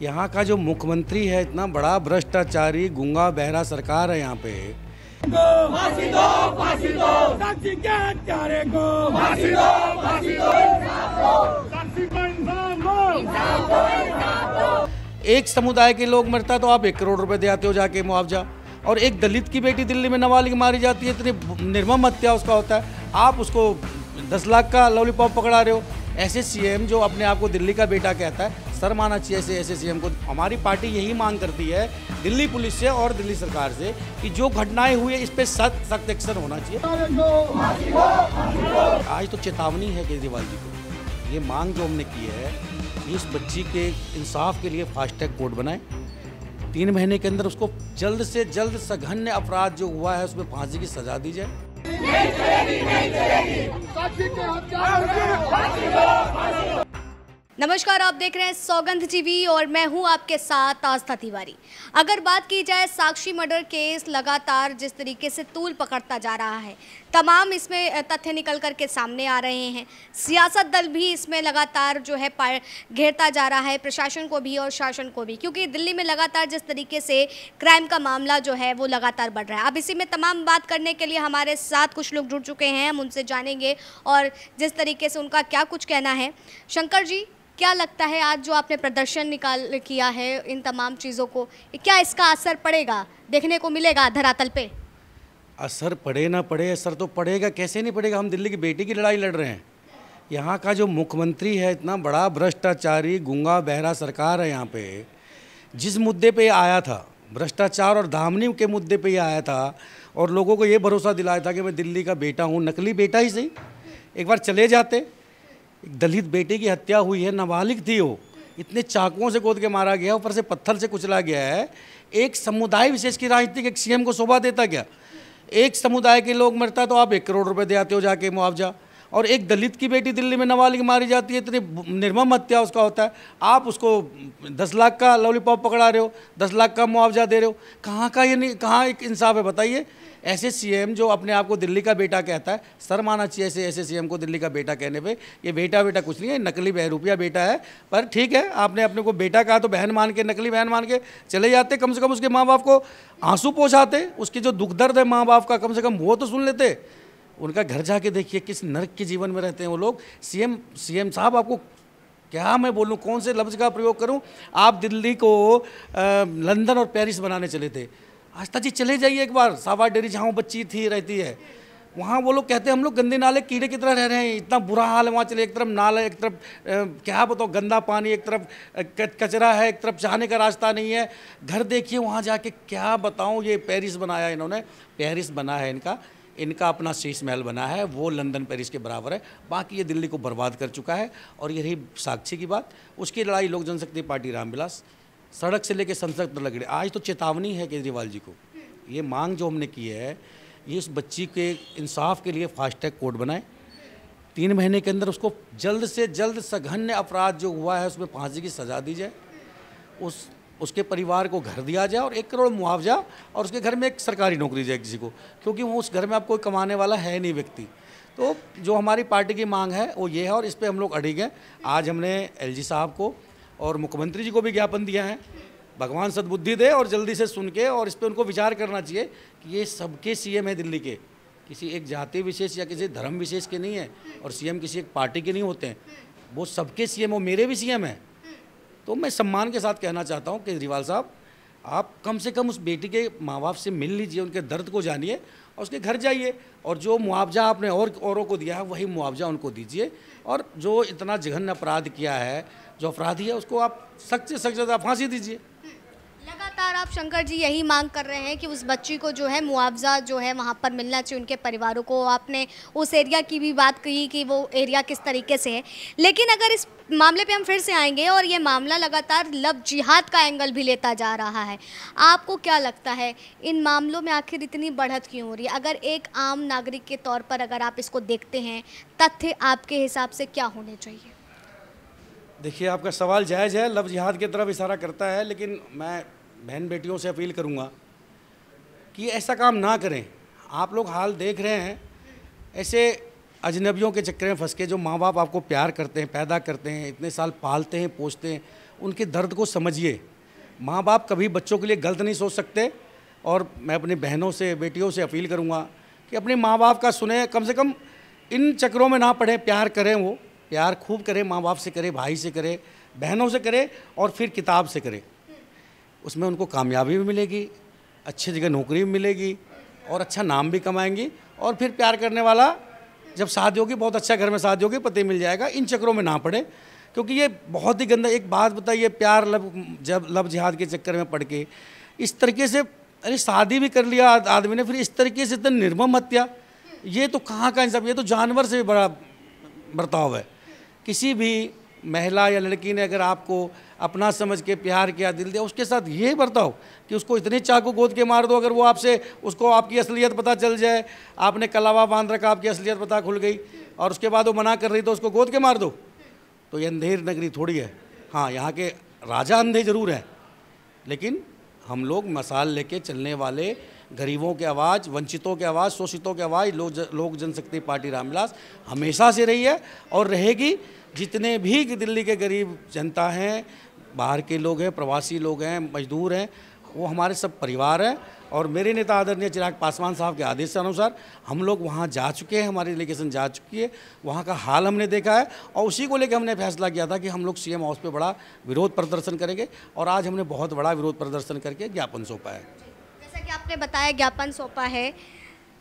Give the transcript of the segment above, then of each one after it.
यहाँ का जो मुख्यमंत्री है इतना बड़ा भ्रष्टाचारी गूंगा बहरा सरकार है यहाँ पे। फांसी दो, फांसी दो, साक्षी के हत्यारे को फांसी दो, फांसी दो, साक्षी को इंसाफ दो, इंसाफ दो, इंसाफ दो। एक समुदाय के लोग मरता है तो आप 1 करोड़ रुपए दे आते हो जाके मुआवजा, और एक दलित की बेटी दिल्ली में नाबालिग मारी जाती है, इतनी निर्मम हत्या उसका होता है, आप उसको 10 लाख का लॉलीपॉप पकड़ा रहे हो। ऐसे सीएम जो अपने आप को दिल्ली का बेटा कहता है, शर्म आना चाहिए ऐसे सीएम को। हमारी पार्टी यही मांग करती है दिल्ली पुलिस से और दिल्ली सरकार से कि जो घटनाएं हुई है इस पर सख्त एक्शन होना चाहिए। आज तो चेतावनी है केजरीवाल जी को, ये मांग जो हमने की है इस बच्ची के इंसाफ के लिए फास्ट ट्रैक कोर्ट बनाए, 3 महीने के अंदर उसको जल्द से जल्द सघन्य अपराध जो हुआ है उसमें फांसी की सजा दी जाए। नहीं चलेगी, नहीं चलेगी। साक्षी के हत्यारे। नमस्कार, आप देख रहे हैं सौगंध टीवी और मैं हूं आपके साथ आस्था तिवारी। अगर बात की जाए साक्षी मर्डर केस लगातार जिस तरीके से तूल पकड़ता जा रहा है, तमाम इसमें तथ्य निकल कर के सामने आ रहे हैं। सियासत दल भी इसमें लगातार जो है घेरता जा रहा है, प्रशासन को भी और शासन को भी, क्योंकि दिल्ली में लगातार जिस तरीके से क्राइम का मामला जो है वो लगातार बढ़ रहा है। अब इसी में तमाम बात करने के लिए हमारे साथ कुछ लोग जुड़ चुके हैं, हम उनसे जानेंगे और जिस तरीके से उनका क्या कुछ कहना है। शंकर जी, क्या लगता है आज जो आपने प्रदर्शन किया है इन तमाम चीज़ों को, क्या इसका असर पड़ेगा, देखने को मिलेगा धरातल पे? असर पड़े ना पड़े, असर तो पड़ेगा, कैसे नहीं पड़ेगा। हम दिल्ली की बेटी की लड़ाई लड़ रहे हैं। यहाँ का जो मुख्यमंत्री है इतना बड़ा भ्रष्टाचारी गूंगा बहरा सरकार है यहाँ पे। जिस मुद्दे पे आया था, भ्रष्टाचार और धामनी के मुद्दे पे ही आया था और लोगों को ये भरोसा दिलाया था कि मैं दिल्ली का बेटा हूँ, नकली बेटा ही सही, एक बार चले जाते। एक दलित बेटे की हत्या हुई है, नाबालिग थी वो, इतने चाकुओं से गोद के मारा गया, ऊपर से पत्थर से कुचला गया है। एक समुदाय विशेष की राजनीति एक सीएम को शोभा देता क्या? एक समुदाय के लोग मरता है तो आप 1 करोड़ रुपए दे आते हो जाके मुआवजा, और एक दलित की बेटी दिल्ली में नाबालिग मारी जाती है, इतनी निर्मम हत्या उसका होता है, आप उसको 10 लाख का लॉलीपॉप पकड़ा रहे हो, 10 लाख का मुआवजा दे रहे हो। कहाँ का ये नहीं, कहाँ एक इंसाफ है बताइए। ऐसे सीएम जो अपने आप को दिल्ली का बेटा कहता है, शर्म आना चाहिए ऐसे सीएम को दिल्ली का बेटा कहने पे। ये बेटा कुछ नहीं है, नकली बहरूपिया बेटा है। पर ठीक है, आपने अपने को बेटा कहा तो बहन मान के, नकली बहन मान के चले जाते। कम से कम उसके माँ बाप को आंसू पहुँचाते, उसकी जो दुख दर्द है माँ बाप का कम से कम वो तो सुन लेते। उनका घर जाके देखिए किस नर्क के जीवन में रहते हैं वो लोग। सीएम साहब, आपको क्या मैं बोलूँ, कौन से लफ्ज़ का प्रयोग करूँ। आप दिल्ली को लंदन और पेरिस बनाने चले थे। आस्था जी चले जाइए एक बार, सावा डेरी जहाँ बच्ची थी रहती है, वहाँ वो लोग कहते हैं हम लोग गंदे नाले कीड़े की तरह रह रहे हैं, इतना बुरा हाल है वहाँ। चले, एक तरफ नाला, एक तरफ क्या बताओ गंदा पानी, एक तरफ कचरा है, एक तरफ जाने का रास्ता नहीं है। घर देखिए वहाँ जाके, क्या बताऊँ। ये पेरिस बनाया इन्होंने, पेरिस बना है इनका अपना शीश महल बना है, वो लंदन पेरिस के बराबर है। बाकी ये दिल्ली को बर्बाद कर चुका है। और ये रही साक्षी की बात, उसकी लड़ाई लोक जनशक्ति पार्टी रामविलास सड़क से लेकर संसद तक लगे। आज तो चेतावनी है केजरीवाल जी को, ये मांग जो हमने की है ये उस बच्ची के इंसाफ के लिए फास्ट ट्रैक कोर्ट बनाए, 3 महीने के अंदर उसको जल्द से जल्द सघन्य अपराध जो हुआ है उसमें फांसी की सजा दी जाए, उसके परिवार को घर दिया जाए और 1 करोड़ मुआवजा, और उसके घर में एक सरकारी नौकरी जाए किसी को, क्योंकि वो उस घर में अब कोई कमाने वाला है नहीं व्यक्ति। तो जो हमारी पार्टी की मांग है वो ये है और इस पर हम लोग अड़िग हैं। आज हमने एलजी साहब को और मुख्यमंत्री जी को भी ज्ञापन दिया है, भगवान सद्बुद्धि दे और जल्दी से सुन के, और इस पर उनको विचार करना चाहिए कि ये सबके सीएम है दिल्ली के, किसी एक जाति विशेष या किसी धर्म विशेष के नहीं है, और सीएम किसी एक पार्टी के नहीं होते हैं, वो सबके सीएम, वो मेरे भी सीएम हैं। तो मैं सम्मान के साथ कहना चाहता हूँ केजरीवाल साहब, आप कम से कम उस बेटी के माँ बाप से मिल लीजिए, उनके दर्द को जानिए और उसके घर जाइए, और जो मुआवजा आपने औरों को दिया है वही मुआवजा उनको दीजिए। और जो इतना जघन्य अपराध किया है, जो अपराधी है उसको आप सख्त से सख्त सजा फांसी दीजिए। लगातार आप शंकर जी यही मांग कर रहे हैं कि उस बच्ची को जो है मुआवजा जो है वहाँ पर मिलना चाहिए, उनके परिवारों को। आपने उस एरिया की भी बात कही कि वो एरिया किस तरीके से है, लेकिन अगर इस मामले पे हम फिर से आएंगे और ये मामला लगातार लव जिहाद का एंगल भी लेता जा रहा है, आपको क्या लगता है इन मामलों में आखिर इतनी बढ़त क्यों हो रही है? अगर एक आम नागरिक के तौर पर अगर आप इसको देखते हैं, तथ्य आपके हिसाब से क्या होने चाहिए? देखिए, आपका सवाल जायज़ है, लव जिहाद की तरफ इशारा करता है, लेकिन मैं बहन बेटियों से अपील करूंगा कि ऐसा काम ना करें। आप लोग हाल देख रहे हैं, ऐसे अजनबियों के चक्कर में फंस के जो माँ बाप आपको प्यार करते हैं, पैदा करते हैं, इतने साल पालते हैं पोसते हैं, उनके दर्द को समझिए। माँ बाप कभी बच्चों के लिए गलत नहीं सोच सकते, और मैं अपनी बहनों से, बेटियों से अपील करूँगा कि अपने माँ बाप का सुने, कम से कम इन चक्रों में ना पड़े, प्यार करें, वो प्यार खूब करें, माँ बाप से करें, भाई से करें, बहनों से करें, और फिर किताब से करें। उसमें उनको कामयाबी भी मिलेगी, अच्छी जगह नौकरी भी मिलेगी, और अच्छा नाम भी कमाएंगी, और फिर प्यार करने वाला जब शादी होगी, बहुत अच्छा घर में शादी होगी, पति मिल जाएगा। इन चक्रों में ना पड़े, क्योंकि ये बहुत ही गंदा। एक बात बताइए, प्यार लव जिहाद के चक्कर में पड़ के इस तरीके से, अरे शादी भी कर लिया आदमी ने, फिर इस तरीके से इतना निर्मम हत्या, ये तो कहाँ का इंसाफ, ये तो जानवर से भी बड़ा बर्ताव है। किसी भी महिला या लड़की ने अगर आपको अपना समझ के प्यार किया, दिल दिया, उसके साथ ये बर्ताव कि उसको इतने चाकू गोद के मार दो, अगर वो आपसे, उसको आपकी असलियत पता चल जाए, आपने कलावा बांध रखा, आपकी असलियत पता खुल गई, और उसके बाद वो मना कर रही तो उसको गोद के मार दो, तो ये अंधेर नगरी थोड़ी है। हाँ, यहाँ के राजा अंधे जरूर हैं, लेकिन हम लोग मसाल लेके चलने वाले, गरीबों की आवाज़, वंचितों की आवाज़, शोषितों की आवाज़, लोक जनशक्ति पार्टी रामविलास हमेशा से रही है और रहेगी। जितने भी दिल्ली के गरीब जनता हैं, बाहर के लोग हैं, प्रवासी लोग हैं, मजदूर हैं, वो हमारे सब परिवार हैं। और मेरे नेता आदरणीय चिराग पासवान साहब के आदेश के अनुसार हम लोग वहाँ जा चुके हैं, हमारी डेलीगेशन जा चुकी है, वहाँ का हाल हमने देखा है, और उसी को लेकर हमने फैसला किया था कि हम लोग सीएम हाउस पे बड़ा विरोध प्रदर्शन करेंगे, और आज हमने बहुत बड़ा विरोध प्रदर्शन करके ज्ञापन सौंपा है। जैसा कि आपने बताया, ज्ञापन सौंपा है।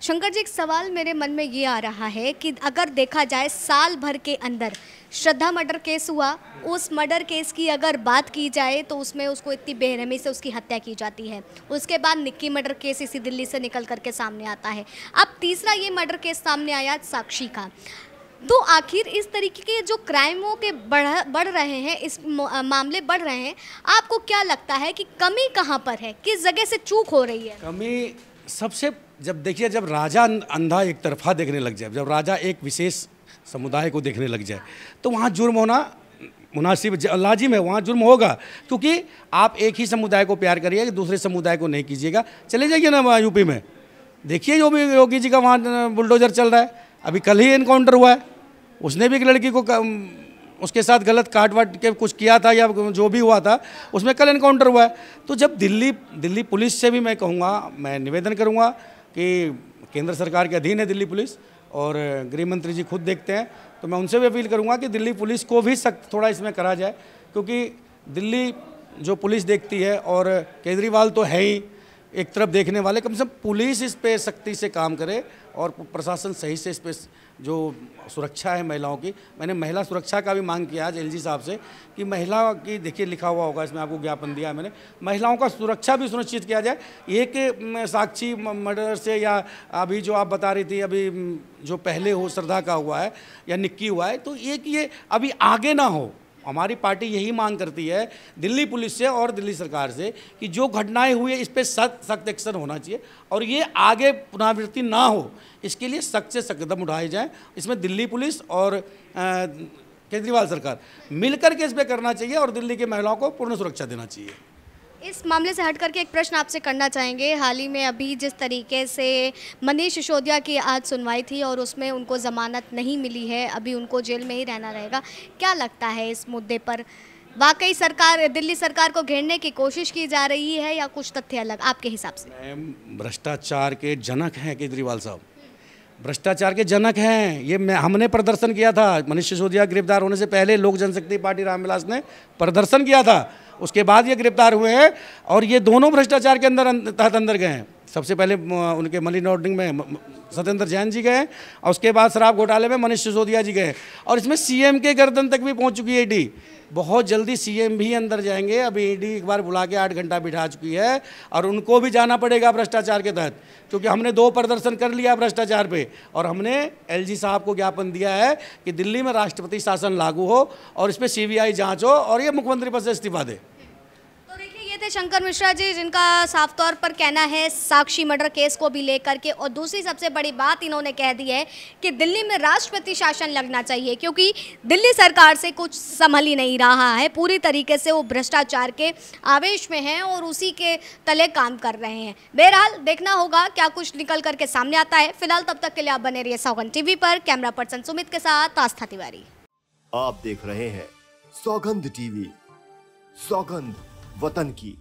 शंकर जी, एक सवाल मेरे मन में ये आ रहा है कि अगर देखा जाए साल भर के अंदर श्रद्धा मर्डर केस हुआ, उस मर्डर केस की अगर बात की जाए तो उसमें उसको इतनी बेरहमी से उसकी हत्या की जाती है। उसके बाद निक्की मर्डर केस इसी दिल्ली से निकल करके सामने आता है। अब तीसरा ये मर्डर केस सामने आया साक्षी का। तो आखिर इस तरीके के जो क्राइमों के बढ़ रहे हैं, इस मामले बढ़ रहे हैं, आपको क्या लगता है कि कमी कहाँ पर है, किस जगह से चूक हो रही है? कमी सबसे, जब देखिए, जब राजा अंधा एक तरफा देखने लग जाए, जब राजा एक विशेष समुदाय को देखने लग जाए, तो वहाँ जुर्म होना मुनासिब लाजिम है, वहाँ जुर्म होगा। क्योंकि आप एक ही समुदाय को प्यार करिएगा, दूसरे समुदाय को नहीं कीजिएगा। चले जाइए ना यूपी में, देखिए जो भी योगी जी का वहाँ बुलडोजर चल रहा है। अभी कल ही इनकाउंटर हुआ है, उसने भी एक लड़की को उसके साथ गलत काट वाट के कुछ किया था, या जो भी हुआ था, उसमें कल इनकाउंटर हुआ है। तो जब दिल्ली पुलिस से भी मैं कहूँगा, मैं निवेदन करूँगा कि केंद्र सरकार के अधीन है दिल्ली पुलिस, और गृह मंत्री जी खुद देखते हैं, तो मैं उनसे भी अपील करूंगा कि दिल्ली पुलिस को भी सख्त थोड़ा इसमें करा जाए। क्योंकि दिल्ली जो पुलिस देखती है, और केजरीवाल तो है ही एक तरफ देखने वाले, कम से कम पुलिस इस पे सख्ती से काम करे, और प्रशासन सही से इस पे जो सुरक्षा है महिलाओं की, मैंने महिला सुरक्षा का भी मांग किया आज एलजी साहब से कि महिला की, देखिए लिखा हुआ होगा इसमें, आपको ज्ञापन दिया है मैंने, महिलाओं का सुरक्षा भी सुनिश्चित किया जाए। एक साक्षी मर्डर से, या अभी जो आप बता रही थी, अभी जो पहले हो श्रद्धा का हुआ है या निक्की हुआ है, तो एक ये अभी आगे ना हो। हमारी पार्टी यही मांग करती है दिल्ली पुलिस से और दिल्ली सरकार से कि जो घटनाएं हुई है इस पर सख्त एक्शन होना चाहिए, और ये आगे पुनरावृत्ति ना हो, इसके लिए सख्त से सख्त कदम उठाए जाएं। इसमें दिल्ली पुलिस और केजरीवाल सरकार मिलकर के इस पर करना चाहिए, और दिल्ली की महिलाओं को पूर्ण सुरक्षा देना चाहिए। इस मामले से हट करके एक प्रश्न आपसे करना चाहेंगे। हाल ही में अभी जिस तरीके से मनीष सिसोदिया की आज सुनवाई थी और उसमें उनको ज़मानत नहीं मिली है, अभी उनको जेल में ही रहना रहेगा, क्या लगता है इस मुद्दे पर वाकई सरकार, दिल्ली सरकार को घेरने की कोशिश की जा रही है, या कुछ तथ्य अलग आपके हिसाब से? भ्रष्टाचार के जनक हैं केजरीवाल साहब, भ्रष्टाचार के जनक हैं। ये हमने प्रदर्शन किया था, मनीष सिसोदिया गिरफ्तार होने से पहले लोक जनशक्ति पार्टी रामविलास ने प्रदर्शन किया था, उसके बाद ये गिरफ्तार हुए हैं, और ये दोनों भ्रष्टाचार के तहत अंदर गए हैं। सबसे पहले उनके मनी लॉन्ड्रिंग में सत्येंद्र जैन जी गए, और उसके बाद शराब घोटाले में मनीष सिसोदिया जी गए, और इसमें सीएम के गर्दन तक भी पहुंच चुकी है ईडी। बहुत जल्दी सीएम भी अंदर जाएंगे। अभी ईडी एक बार बुला के 8 घंटा बिठा चुकी है, और उनको भी जाना पड़ेगा भ्रष्टाचार के तहत, क्योंकि हमने 2 प्रदर्शन कर लिया भ्रष्टाचार पे, और हमने एलजी साहब को ज्ञापन दिया है कि दिल्ली में राष्ट्रपति शासन लागू हो, और इस पर सीबीआई जांच हो, और ये मुख्यमंत्री पद से इस्तीफा दे। ये थे शंकर मिश्रा जी, जिनका साफ तौर पर कहना है साक्षी मर्डर केस को भी लेकर के, और दूसरी सबसे बड़ी बात इन्होंने कह दी है कि दिल्ली में राष्ट्रपति शासन लगना चाहिए, क्योंकि दिल्ली सरकार से कुछ संभल ही नहीं रहा है, पूरी तरीके से वो भ्रष्टाचार के आवेश में हैं और उसी के तले काम कर रहे हैं। बहरहाल देखना होगा क्या कुछ निकल करके सामने आता है। फिलहाल तब तक के लिए आप बने रहिए सौगंध टीवी पर। कैमरा पर्सन सुमित के साथ आस्था तिवारी। आप देख रहे हैं सौगंध टीवी। सौगंध वतन की।